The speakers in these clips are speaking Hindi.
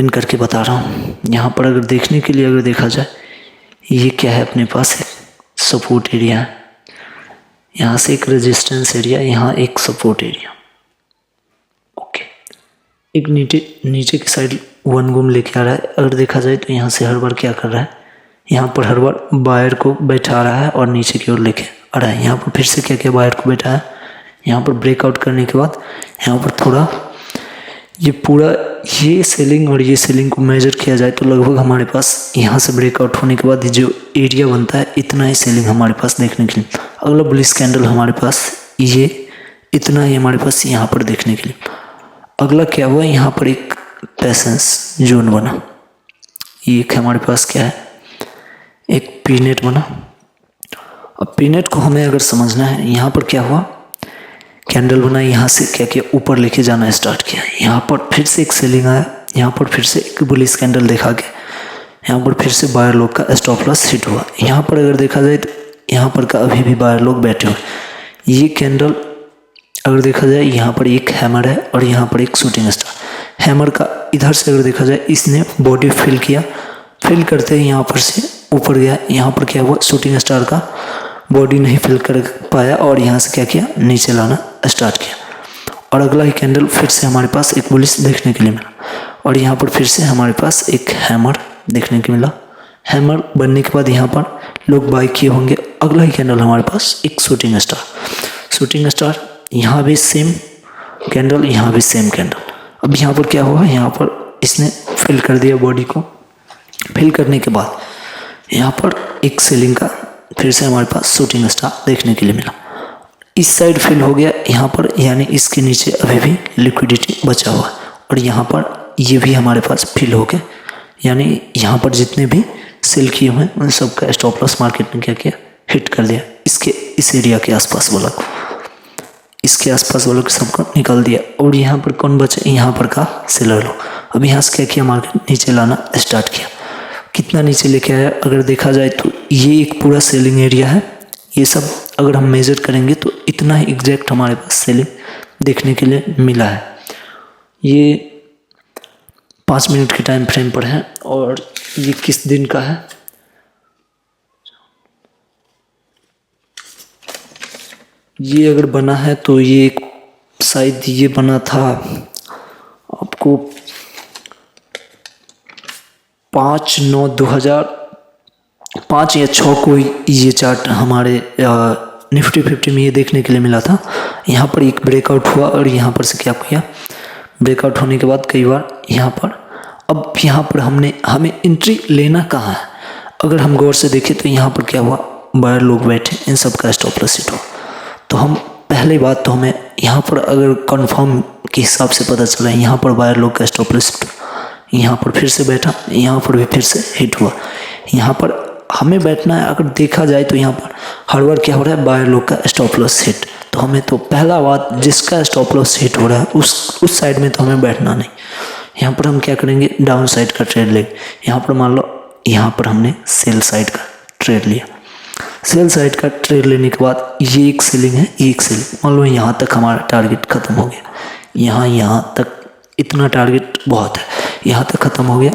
इन करके बता रहा हूँ। यहाँ पर अगर देखने के लिए अगर देखा जाए, ये क्या है, अपने पास एक सपोर्ट एरिया है, यहाँ से एक रेजिस्टेंस एरिया, यहाँ एक सपोर्ट एरिया। ओके, एक नीचे की साइड वन गुम लेके आ रहा है। अगर देखा जाए तो यहाँ से हर बार क्या कर रहा है, यहाँ पर हर बार वायर को बैठा रहा है और नीचे की ओर लेके आ रहा है। यहाँ पर फिर से क्या क्या वायर को बैठा है। यहाँ पर ब्रेकआउट करने के बाद यहाँ पर थोड़ा ये पूरा ये सेलिंग और ये सेलिंग को मेजर किया जाए तो लगभग हमारे पास यहाँ से ब्रेकआउट होने के बाद जो एरिया बनता है, इतना ही सेलिंग हमारे पास देखने के लिए। अगला बुलिश कैंडल हमारे पास ये इतना ही हमारे पास यहाँ पर देखने के लिए। अगला क्या हुआ, यहाँ पर एक पेशेंस जोन बना। ये एक हमारे पास क्या है, एक पीनेट बना। अब पीनेट को हमें अगर समझना है, यहाँ पर क्या हुआ, कैंडल बना, यहाँ से क्या किया, ऊपर लेके जाना स्टार्ट किया। यहाँ पर फिर से एक सेलिंग आया, यहाँ पर फिर से एक बुलिश कैंडल देखा गया, यहाँ पर फिर से बायर लोग का स्टॉप लॉस हिट हुआ। यहाँ पर अगर देखा जाए तो यहाँ पर का अभी भी बायर लोग बैठे हुए। ये कैंडल अगर देखा जाए, यहाँ पर एक हैमर है और यहाँ पर एक शूटिंग स्टार। हैमर का इधर से अगर देखा जाए, इसने बॉडी फिल किया, फिल करते ही यहाँ पर से ऊपर गया। यहाँ पर क्या हुआ, शूटिंग स्टार का बॉडी नहीं फिल कर पाया और यहाँ से क्या किया, नीचे लाना स्टार्ट किया। और अगला ही कैंडल फिर से हमारे पास एक बुलिश देखने के लिए मिला और यहाँ पर फिर से हमारे पास एक हैमर देखने को मिला। हैमर बनने के बाद यहाँ पर लोग बाई किए होंगे। अगला ही कैंडल हमारे पास एक शूटिंग स्टार। शूटिंग स्टार यहाँ भी सेम कैंडल, यहाँ भी सेम कैंडल। अब यहाँ पर क्या हुआ, यहाँ पर इसने फिल कर दिया बॉडी को। फिल करने के बाद यहाँ पर एक सेलिंग का फिर से हमारे पास शूटिंग स्टार देखने के लिए मिला। इस साइड फिल हो गया यहाँ पर, यानी इसके नीचे अभी भी लिक्विडिटी बचा हुआ है। और यहाँ पर ये भी हमारे पास फिल हो गया, यानी यहाँ पर जितने भी सेल किए हुए हैं उन सबका स्टॉप लॉस मार्केट ने क्या किया, हिट कर दिया। इसके इस एरिया के आसपास वाला को, इसके आसपास वालों को सबको निकाल दिया। और यहाँ पर कौन बचा, यहाँ पर का सेलर लोग। अब यहाँ से क्या किया, मार्केट नीचे लाना स्टार्ट किया। कितना नीचे लेके आया, अगर देखा जाए तो ये एक पूरा सेलिंग एरिया है। ये सब अगर हम मेजर करेंगे तो इतना ही एग्जैक्ट हमारे पास सेलिंग देखने के लिए मिला है। ये 5 मिनट के टाइम फ्रेम पर है और ये किस दिन का है, ये अगर बना है तो ये शायद ये बना था आपको 5/9/2005 या 6 को ये चार्ट हमारे निफ्टी 50 में ये देखने के लिए मिला था। यहाँ पर एक ब्रेकआउट हुआ और यहाँ पर से क्या किया, ब्रेकआउट होने के बाद कई बार यहाँ पर, अब यहाँ पर हमें एंट्री लेना कहाँ है। अगर हम गौर से देखें तो यहाँ पर क्या हुआ, बायर लोग बैठे, इन सब का स्टॉप लॉस हिट हुआ। तो हम पहली बात तो हमें यहाँ पर अगर कंफर्म के हिसाब से पता चला, यहाँ पर बायर लोग का स्टॉप लॉस हिट हुआ, यहाँ पर फिर से बैठा, यहाँ पर भी फिर से हिट हुआ। यहाँ पर हमें बैठना है। अगर देखा जाए तो यहाँ पर हर बार क्या हो रहा है, बायर लोग का स्टॉप लॉस हिट। तो हमें तो पहला बात, जिसका स्टॉप लॉस हिट हो रहा है उस साइड में तो हमें बैठना नहीं। यहाँ पर हम क्या करेंगे, डाउन साइड का ट्रेड लेंगे। यहाँ पर मान लो यहाँ पर हमने सेल साइड का ट्रेड लिया। सेल साइड का ट्रेड लेने के बाद ये एक सेलिंग है, एक सेलिंग, मान लो यहाँ तक हमारा टारगेट खत्म हो गया। यहाँ तक इतना टारगेट बहुत है, यहाँ तक खत्म हो गया।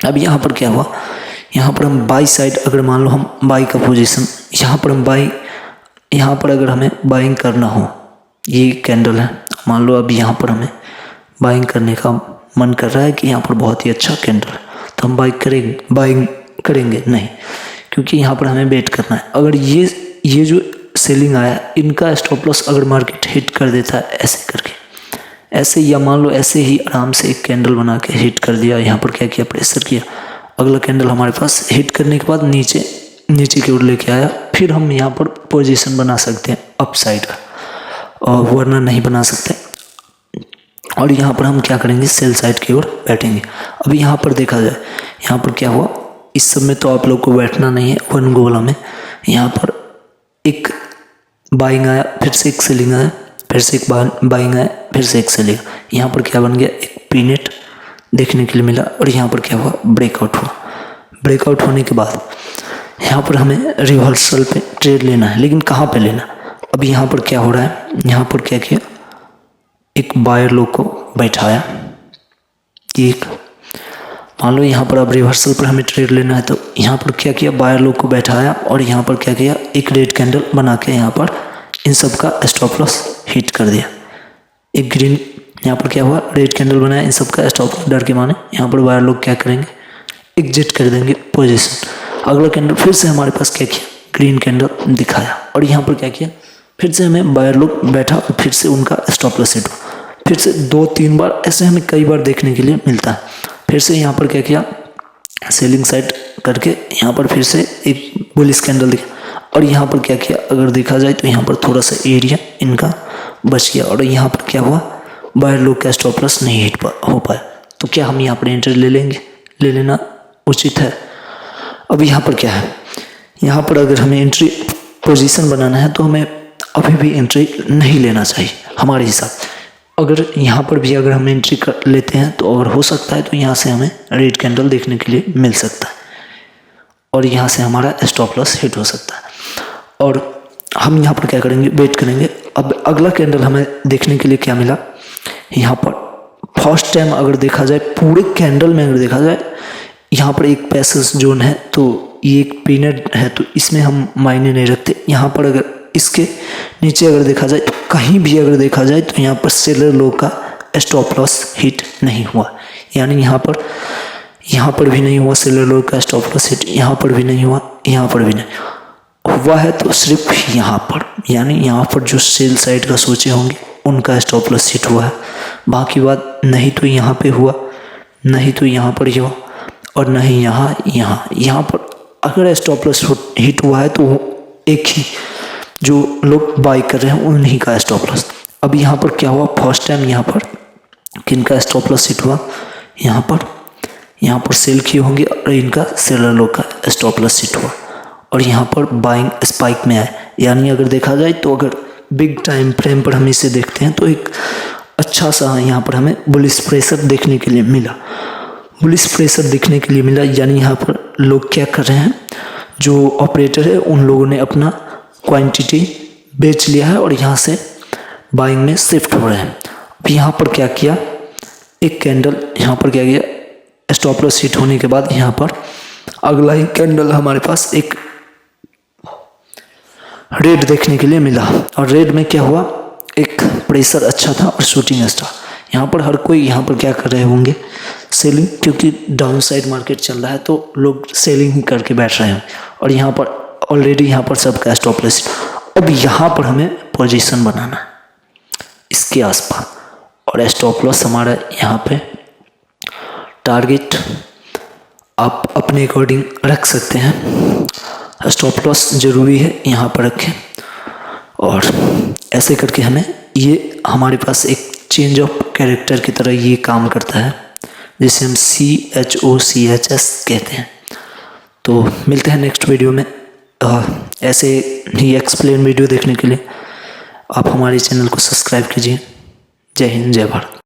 अब यहाँ पर क्या हुआ, यहाँ पर हम बाई साइड, अगर मान लो हम बाई का पोजीशन, यहाँ पर हम बाई, यहाँ पर अगर हमें बाइंग करना हो, ये कैंडल है, मान लो अब यहाँ पर हमें बाइंग करने का मन कर रहा है कि यहाँ पर बहुत ही अच्छा कैंडल है, तो हम बाइंग करेंगे नहीं, क्योंकि यहाँ पर हमें वेट करना है। अगर ये जो सेलिंग आया, इनका स्टॉप लॉस अगर मार्केट हिट कर देता है ऐसे करके, ऐसे, या मान लो ऐसे ही आराम से एक कैंडल बना के हिट कर दिया, यहाँ पर क्या किया, प्रेशर किया, अगला कैंडल हमारे पास हिट करने के बाद नीचे की ओर लेके आया, फिर हम यहाँ पर पोजीशन बना सकते हैं अप साइड का, और वरना नहीं बना सकते। और यहाँ पर हम क्या करेंगे, सेल साइड की ओर बैठेंगे। अब यहाँ पर देखा जाए, यहाँ पर क्या हुआ, इस सब में तो आप लोग को बैठना नहीं है, वन गोला में। यहाँ पर एक बाइंग आया, फिर से एक सेलिंग आया, फिर से एक बाइंग आया, फिर से एक सेलिंग। यहाँ पर क्या बन गया, एक पीनेट देखने के लिए मिला। और यहाँ पर क्या हुआ, ब्रेकआउट हुआ। ब्रेकआउट होने के बाद यहाँ पर हमें रिवर्सल पे ट्रेड लेना है, लेकिन कहाँ पे लेना। अब यहाँ पर क्या हो रहा है, यहाँ पर क्या किया, एक बायर लोग को बैठाया, एक मान लो यहाँ पर अब रिवर्सल पर हमें ट्रेड लेना है, तो यहाँ पर क्या किया, बायर लोग को बैठाया और यहाँ पर क्या किया, एक रेड कैंडल बना के यहाँ पर इन सब का स्टॉप लॉस हिट कर दिया। एक ग्रीन यहाँ पर क्या हुआ, रेड कैंडल बनाया, इन सब का स्टॉप डर के माने यहाँ पर बायर लोग क्या करेंगे, एग्जिट कर देंगे पोजीशन। अगला कैंडल फिर से हमारे पास क्या किया, ग्रीन कैंडल दिखाया और यहाँ पर क्या किया, फिर से हमें बायर लोग बैठा और फिर से उनका स्टॉप लॉस हिट हुआ। फिर से 2-3 बार ऐसे हमें कई बार देखने के लिए मिलता है। फिर से यहाँ पर क्या किया, सेलिंग साइड करके यहाँ पर फिर से एक बुलिश कैंडल दिखा और यहाँ पर क्या किया, अगर देखा जाए तो यहाँ पर थोड़ा सा एरिया इनका बच गया और यहाँ पर क्या हुआ, बायर लोग का स्टॉप लॉस नहीं हिट हो पाया। तो क्या हम यहाँ पर एंट्री ले लेंगे, ले लेना उचित है। अब यहाँ पर क्या है, यहाँ पर अगर हमें एंट्री पोजीशन बनाना है तो हमें अभी भी एंट्री नहीं लेना चाहिए हमारे हिसाब। अगर यहाँ पर भी अगर हम एंट्री कर लेते हैं तो अगर हो सकता है तो यहाँ से हमें रेड कैंडल देखने के लिए मिल सकता है और यहाँ से हमारा स्टॉप लॉस हिट हो सकता है। और हम यहाँ पर क्या करेंगे, वेट करेंगे। अब अगला कैंडल हमें देखने के लिए क्या मिला, यहाँ पर फर्स्ट टाइम अगर देखा जाए पूरे कैंडल में, अगर देखा जाए यहाँ पर एक पैसेज जोन है, तो ये एक पीनट है तो इसमें हम मायने नहीं रखते। यहाँ पर अगर इसके नीचे अगर देखा जाए तो कहीं भी अगर देखा जाए तो यहाँ पर सेलर लोग का स्टॉप लॉस हिट नहीं हुआ, यानी यहाँ पर भी नहीं हुआ सेलर लोग का स्टॉप लॉस हिट, यहाँ पर भी नहीं हुआ, यहाँ पर भी नहीं हुआ है। तो सिर्फ यहाँ पर, यानी यहाँ पर जो सेल साइड का सोचे होंगे उनका स्टॉप लॉस हिट हुआ है। बाकी बात नहीं तो यहाँ पे हुआ, नहीं तो यहाँ पर हुआ और नहीं यहाँ पर अगर स्टॉप लॉस हिट हुआ है तो एक ही जो लोग बाई कर रहे हैं उन्हीं का स्टॉप लॉस। अब यहाँ पर क्या हुआ, फर्स्ट टाइम यहाँ पर किन का स्टॉप लॉस हिट हुआ, यहाँ पर सेल किए होंगे और इनका सेलर लोग का स्टॉप लॉस हिट हुआ और यहाँ पर बाइंग स्पाइक में आए। यानी अगर देखा जाए तो अगर बिग टाइम फ्रेम पर हम इसे देखते हैं तो एक अच्छा सा यहाँ पर हमें बुलिश प्रेशर देखने के लिए मिला, यानी यहाँ पर लोग क्या कर रहे हैं, जो ऑपरेटर है उन लोगों ने अपना क्वांटिटी बेच लिया है और यहाँ से बाइंग में शिफ्ट हो रहे हैं। अब यहाँ पर क्या किया, एक कैंडल यहाँ पर क्या किया, स्टॉप लॉस हिट होने के बाद यहाँ पर अगला ही कैंडल हमारे पास एक रेड देखने के लिए मिला और रेड में क्या हुआ, एक प्रेशर अच्छा था और शूटिंग स्टार। यहाँ पर हर कोई यहाँ पर क्या कर रहे होंगे, सेलिंग, क्योंकि डाउन साइड मार्केट चल रहा है तो लोग सेलिंग ही करके बैठ रहे हैं और यहाँ पर ऑलरेडी यहाँ पर सबका स्टॉप लॉस। अब यहाँ पर हमें पोजीशन बनाना है इसके आसपास और स्टॉप लॉस हमारा यहाँ पे टारगेट आप अपने अकॉर्डिंग रख सकते हैं। स्टॉप लॉस ज़रूरी है यहाँ पर रखें और ऐसे करके हमें ये हमारे पास एक चेंज ऑफ कैरेक्टर की तरह ये काम करता है, जिसे हम CHOCHS कहते हैं। तो मिलते हैं नेक्स्ट वीडियो में। ऐसे ही एक्सप्लेन वीडियो देखने के लिए आप हमारे चैनल को सब्सक्राइब कीजिए। जय हिंद, जय भारत।